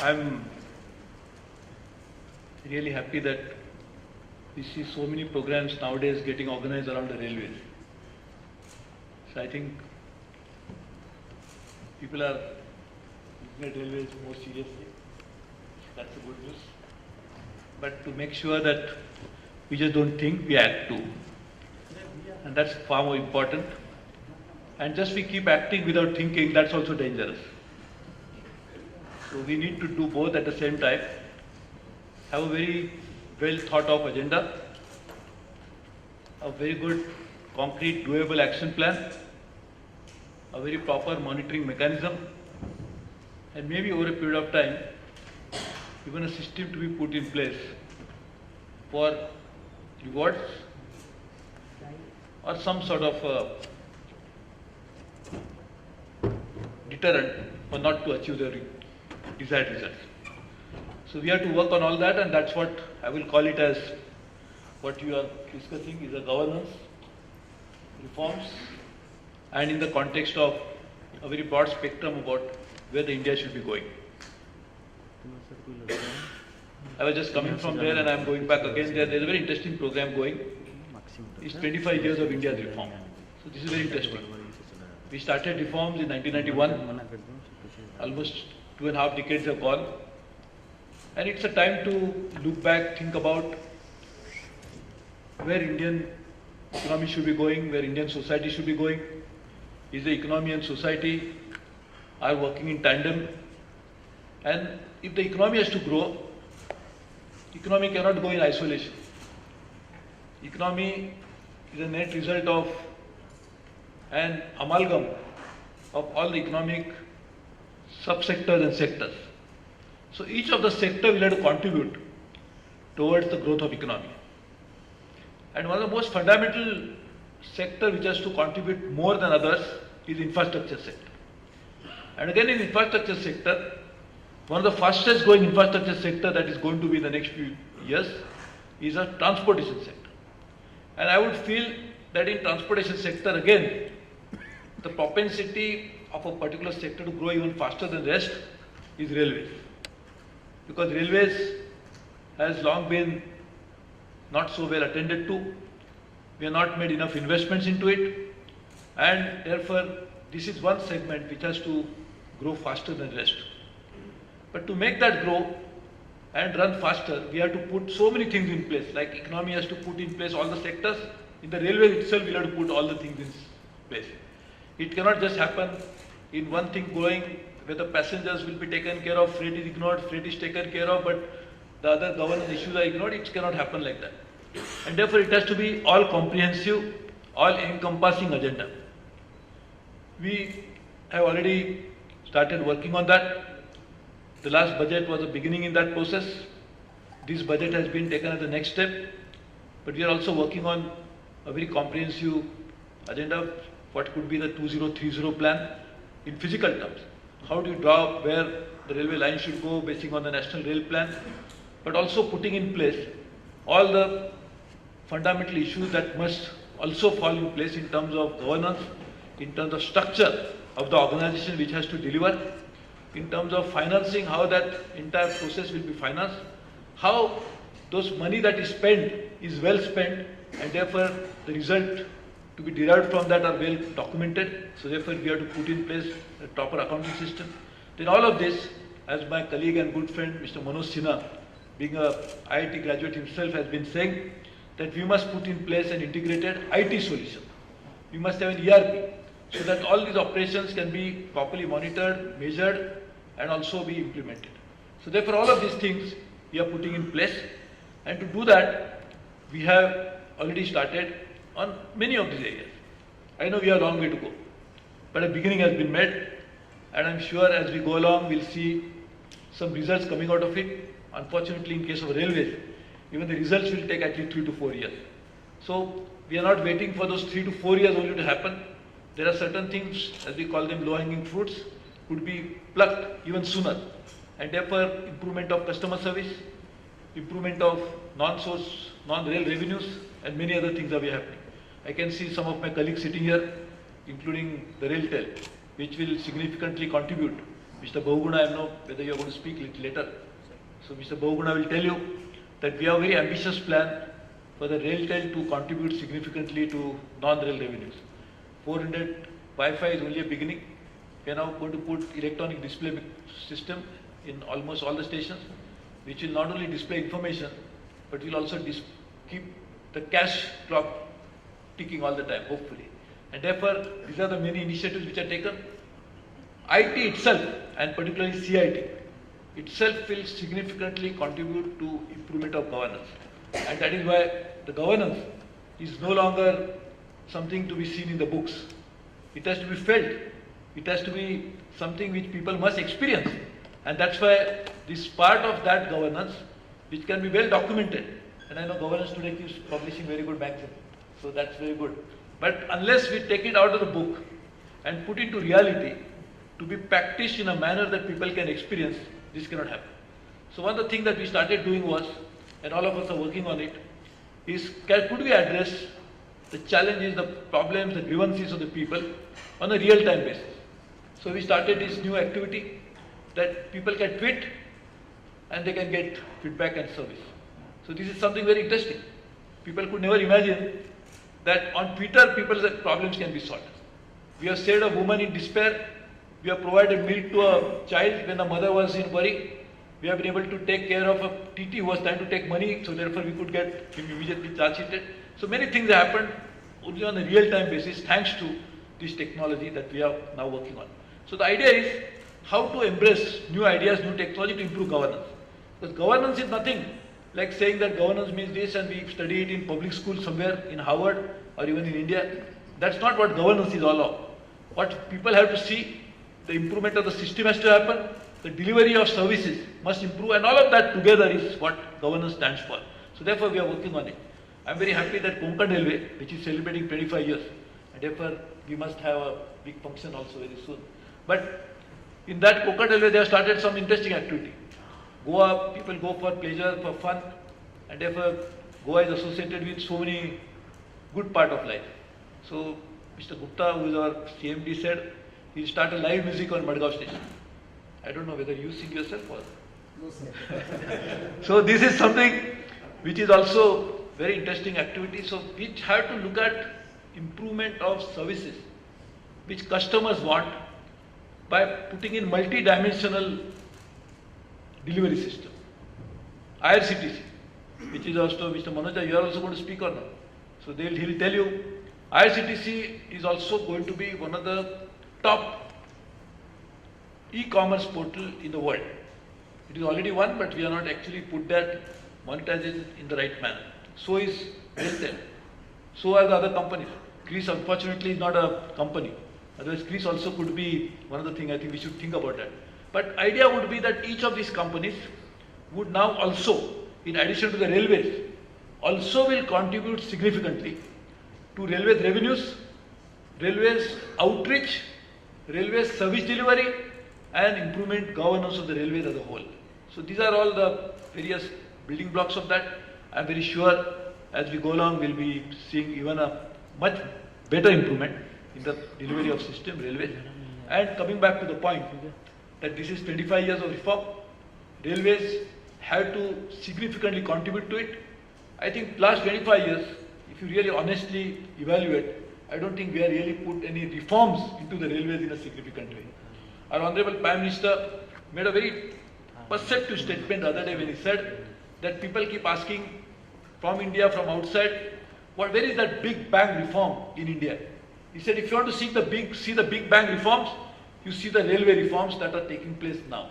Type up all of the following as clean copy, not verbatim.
I'm really happy that we see so many programs nowadays getting organized around the railways. So I think people are looking at railways more seriously. That's a good news. But to make sure that we just don't think, we act too. And that's far more important. And just we keep acting without thinking, that's also dangerous. So we need to do both at the same time. Have a very well thought of agenda, a very good concrete doable action plan, a very proper monitoring mechanism, and maybe over a period of time, even a system to be put in place for rewards or some sort of deterrent for not to achieve the desired results. So we have to work on all that, and that's what I will call it as what you are discussing is a governance, reforms, and in the context of a very broad spectrum about where the India should be going. I was just coming from there and I am going back again there. There is a very interesting program going. It's 25 years of India's reform. So this is very interesting. We started reforms in 1991. Almost 2.5 decades have gone. And it's a time to look back, think about where Indian economy should be going, where Indian society should be going. Is the economy and society are working in tandem? And if the economy has to grow, economy cannot go in isolation. Economy is a net result of an amalgam of all the economic subsectors and sectors. So each of the sector will have to contribute towards the growth of economy. And one of the most fundamental sector which has to contribute more than others is infrastructure sector. And again in infrastructure sector, one of the fastest growing infrastructure sector that is going to be in the next few years is a transportation sector. And I would feel that in transportation sector again, the propensity of a particular sector to grow even faster than the rest is railways. Because railways has long been not so well attended to. We have not made enough investments into it, and therefore this is one segment which has to grow faster than the rest. But to make that grow and run faster, we have to put so many things in place, like economy has to put in place all the sectors. In the railway itself, we have to put all the things in place. It cannot just happen in one thing growing, where the passengers will be taken care of, freight is ignored, freight is taken care of, but the other governance issues are ignored. It cannot happen like that. And therefore it has to be all comprehensive, all encompassing agenda. We have already started working on that. The last budget was a beginning in that process. This budget has been taken as the next step, but we are also working on a very comprehensive agenda. What could be the 2030 plan in physical terms? How do you draw where the railway line should go based on the national rail plan, but also putting in place all the fundamental issues that must also fall in place in terms of governance, in terms of structure of the organization which has to deliver, in terms of financing, how that entire process will be financed, how those money that is spent is well spent, and therefore the result to be derived from that are well documented. So therefore we have to put in place a proper accounting system. Then all of this, as my colleague and good friend Mr. Manoj Sinha, being a IIT graduate himself, has been saying, that we must put in place an integrated IT solution. We must have an ERP, so that all these operations can be properly monitored, measured, and also be implemented. So therefore all of these things we are putting in place, and to do that we have already started on many of these areas. I know we have a long way to go, but a beginning has been made, and I'm sure as we go along we'll see some results coming out of it. Unfortunately, in case of railways, even the results will take at least 3 to 4 years. So we are not waiting for those 3 to 4 years only to happen. There are certain things, as we call them low-hanging fruits, could be plucked even sooner. And therefore, improvement of customer service, improvement of non-source, non-rail revenues, and many other things are happening. I can see some of my colleagues sitting here, including the rail tel, which will significantly contribute, Mr. Bahuguna, I don't know whether you are going to speak a little later. So Mr. Bahuguna will tell you that we have a very ambitious plan for the rail tail to contribute significantly to non-rail revenues. 400 Wi-Fi is only a beginning. We are now going to put electronic display system in almost all the stations, which will not only display information, but will also keep the cash clock ticking all the time, hopefully. And therefore, these are the many initiatives which are taken. IT itself, and particularly CIT, itself will significantly contribute to improvement of governance. And that is why the governance is no longer something to be seen in the books. It has to be felt. It has to be something which people must experience. And that's why this part of that governance, which can be well documented. And I know Governance Today keeps publishing very good magazine. So that's very good. But unless we take it out of the book and put into reality, to be practiced in a manner that people can experience, this cannot happen. So one of the things that we started doing was, and all of us are working on it, is could we address the challenges, the problems, the grievances of the people on a real-time basis. So we started this new activity that people can tweet and they can get feedback and service. So this is something very interesting. People could never imagine that on Twitter people's problems can be solved. We have saved a woman in despair. We have provided milk to a child when the mother was in beri. We have been able to take care of a TT who was trying to take money, so therefore we could get him immediately charge sheeted. So many things have happened only on a real-time basis thanks to this technology that we are now working on. So the idea is how to embrace new ideas, new technology to improve governance. Because governance is nothing like saying that governance means this and we study it in public school somewhere in Harvard or even in India. That's not what governance is all about. What people have to see, the improvement of the system has to happen, the delivery of services must improve, and all of that together is what governance stands for. So therefore we are working on it. I am very happy that Konkan Railway, which is celebrating 25 years, and therefore we must have a big function also very soon. But in that Konkan Railway they have started some interesting activity. Goa, people go for pleasure, for fun, and therefore Goa is associated with so many good part of life. So Mr. Gupta, who is our CMD, said he'll start a live music on Madgaon station. I don't know whether you sing yourself or... No, sir. So this is something which is also very interesting activity. So which have to look at improvement of services which customers want by putting in multi-dimensional delivery system. IRCTC, which is also, Mr. Manoja, you are also going to speak on. So he will tell you, IRCTC is also going to be one of the top e-commerce portal in the world. It is already one, but we are not actually put that monetization in the right manner. So is Railtel. So are the other companies. Greece unfortunately is not a company. Otherwise Greece also could be one of the things. I think we should think about that. But idea would be that each of these companies would now also, in addition to the railways, also will contribute significantly to railways revenues, railways outreach, railways service delivery, and improvement governance of the railways as a whole. So these are all the various building blocks of that. I am very sure as we go along we'll be seeing even a much better improvement in the delivery of system railways. And coming back to the point that this is 25 years of reform, railways have to significantly contribute to it. I think last 25 years, if you really honestly evaluate, I don't think we have really put any reforms into the railways in a significant way. Our Honorable Prime Minister made a very perceptive statement the other day when he said that people keep asking from India, from outside, where is that big bang reform in India? He said if you want to see the big bang reforms, you see the railway reforms that are taking place now.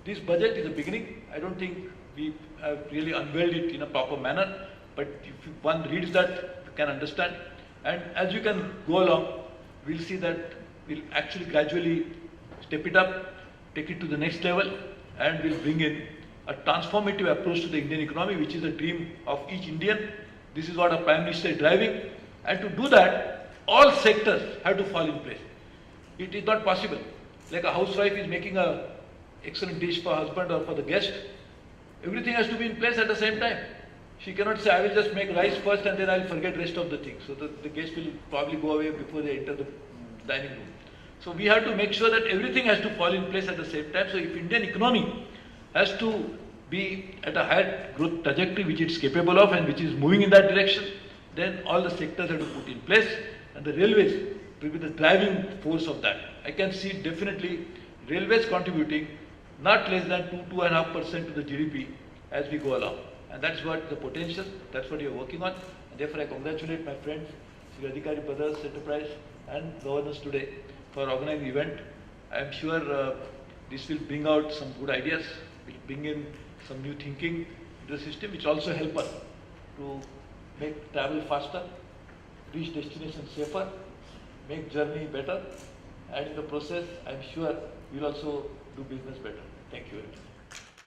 This budget is a beginning. I don't think we have really unveiled it in a proper manner, but if one reads that, you can understand. And as you can go along, we'll see that we'll actually gradually step it up, take it to the next level, and we'll bring in a transformative approach to the Indian economy, which is a dream of each Indian. This is what our Prime Minister is driving. And to do that, all sectors have to fall in place. It is not possible. Like a housewife is making an excellent dish for husband or for the guest, everything has to be in place at the same time. She cannot say, I will just make rice first and then I will forget rest of the things. So the guest will probably go away before they enter the dining room. So we have to make sure that everything has to fall in place at the same time. So if Indian economy has to be at a higher growth trajectory which it's capable of and which is moving in that direction, then all the sectors have to put in place, and the railways will be the driving force of that. I can see definitely railways contributing not less than 2-2.5% to the GDP as we go along. And that's what the potential, that's what you're working on. And therefore I congratulate my friends, Shri Adhikari Brothers Enterprise and governors today for organizing the event. I am sure this will bring out some good ideas, will bring in some new thinking into the system, which also help us to make travel faster, reach destination safer, make journey better, and in the process, I am sure we'll also do business better. Thank you very much.